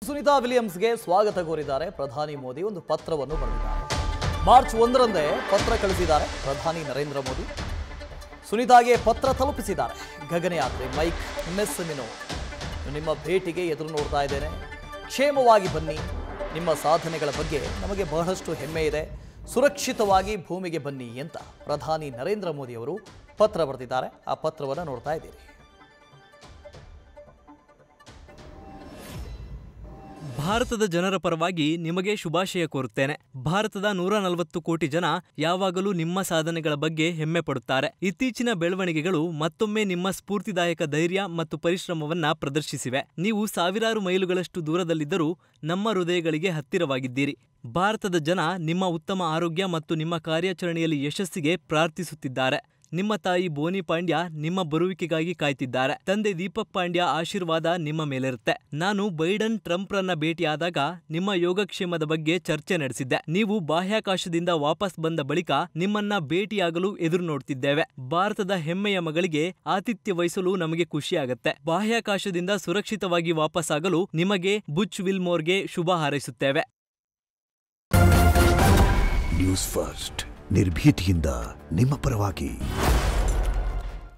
ಸುನಿತಾ ವಿಲಿಯಮ್ಸ್ಗೆ ಸ್ವಾಗತ ಕೋರಿದ್ದಾರೆ ಪ್ರಧಾನಿ ಮೋದಿ. ಒಂದು ಪತ್ರವನ್ನು ಬರೆದಿದ್ದಾರೆ. ಮಾರ್ಚ್ 1ರಂದೇ ಪತ್ರ ಕಳಿಸಿದ್ದಾರೆ ಪ್ರಧಾನಿ ನರೇಂದ್ರ ಮೋದಿ. ಸುನಿತಾಗೆ ಪತ್ರ ತಲುಪಿಸಿದ್ದಾರೆ. ಗಗನಯಾತ್ರಿ ಮೈಕ್ ಮೆಸ್ಸಿಮಿನೋ, ನಿಮ್ಮ ಭೇಟಿಗೆ ಎದುರು ನೋಡ್ತಾ ಇದ್ದೇನೆ. ಕ್ಷೇಮವಾಗಿ ಬನ್ನಿ. ನಿಮ್ಮ ಸಾಧನೆಗಳ ಬಗ್ಗೆ ನಮಗೆ ಬಹಳಷ್ಟು ಹೆಮ್ಮೆ ಇದೆ. ಸುರಕ್ಷಿತವಾಗಿ ಭೂಮಿಗೆ ಬನ್ನಿ ಅಂತ ಪ್ರಧಾನಿ ನರೇಂದ್ರ ಮೋದಿ ಅವರು ಪತ್ರ ಬರೆದಿದ್ದಾರೆ. ಆ ಪತ್ರವನ್ನು ನೋಡ್ತಾ ಇದ್ದೀರಿ. ಭಾರತದ ಜನರ ಪರವಾಗಿ ನಿಮಗೆ ಶುಭಾಶಯ ಕೋರುತ್ತೇನೆ. ಭಾರತದ 140 ಕೋಟಿ ಜನ ಯಾವಾಗಲೂ ನಿಮ್ಮ ಸಾಧನೆಗಳ ಬಗ್ಗೆ ಹೆಮ್ಮೆ ಪಡುತ್ತಾರೆ. ಇತ್ತೀಚಿನ ಬೆಳವಣಿಗೆಗಳು ಮತ್ತೊಮ್ಮೆ ನಿಮ್ಮ ಸ್ಫೂರ್ತಿದಾಯಕ ಧೈರ್ಯ ಮತ್ತು ಪರಿಶ್ರಮವನ್ನ ಪ್ರದರ್ಶಿಸಿವೆ. ನೀವು ಸಾವಿರಾರು ಮೈಲುಗಳಷ್ಟು ದೂರದಲ್ಲಿದ್ದರೂ ನಮ್ಮ ಹೃದಯಗಳಿಗೆ ಹತ್ತಿರವಾಗಿದ್ದೀರಿ. ಭಾರತದ ಜನ ನಿಮ್ಮ ಉತ್ತಮ ಆರೋಗ್ಯ ಮತ್ತು ನಿಮ್ಮ ಕಾರ್ಯಾಚರಣೆಯಲ್ಲಿ ಯಶಸ್ಸಿಗೆ ಪ್ರಾರ್ಥಿಸುತ್ತಿದ್ದಾರೆ. ನಿಮ್ಮ ತಾಯಿ ಬೋನಿ ಪಾಂಡ್ಯ ನಿಮ್ಮ ಬರುವಿಕೆಗಾಗಿ ಕಾಯ್ತಿದ್ದಾರೆ. ತಂದೆ ದೀಪಕ್ ಪಾಂಡ್ಯ ಆಶೀರ್ವಾದ ನಿಮ್ಮ ಮೇಲಿರುತ್ತೆ. ನಾನು ಬೈಡನ್ ಟ್ರಂಪ್ರನ್ನ ಭೇಟಿಯಾದಾಗ ನಿಮ್ಮ ಯೋಗಕ್ಷೇಮದ ಬಗ್ಗೆ ಚರ್ಚೆ ನಡೆಸಿದ್ದೆ. ನೀವು ಬಾಹ್ಯಾಕಾಶದಿಂದ ವಾಪಸ್ ಬಂದ ಬಳಿಕ ನಿಮ್ಮನ್ನ ಭೇಟಿಯಾಗಲು ಎದುರು ನೋಡ್ತಿದ್ದೇವೆ. ಭಾರತದ ಹೆಮ್ಮೆಯ ಮಗಳಿಗೆ ಆತಿಥ್ಯ ವಹಿಸಲು ನಮಗೆ ಖುಷಿಯಾಗತ್ತೆ. ಬಾಹ್ಯಾಕಾಶದಿಂದ ಸುರಕ್ಷಿತವಾಗಿ ವಾಪಸ್ಸಾಗಲು ನಿಮಗೆ ಬುಚ್ ವಿಲ್ಮೋರ್ಗೆ ಶುಭ ಹಾರೈಸುತ್ತೇವೆ. ನ್ಯೂಸ್ ಫಸ್ಟ್ ನಿರ್ಭೀತಿಯಿಂದ ನಿಮ್ಮ ಪರವಾಗಿ.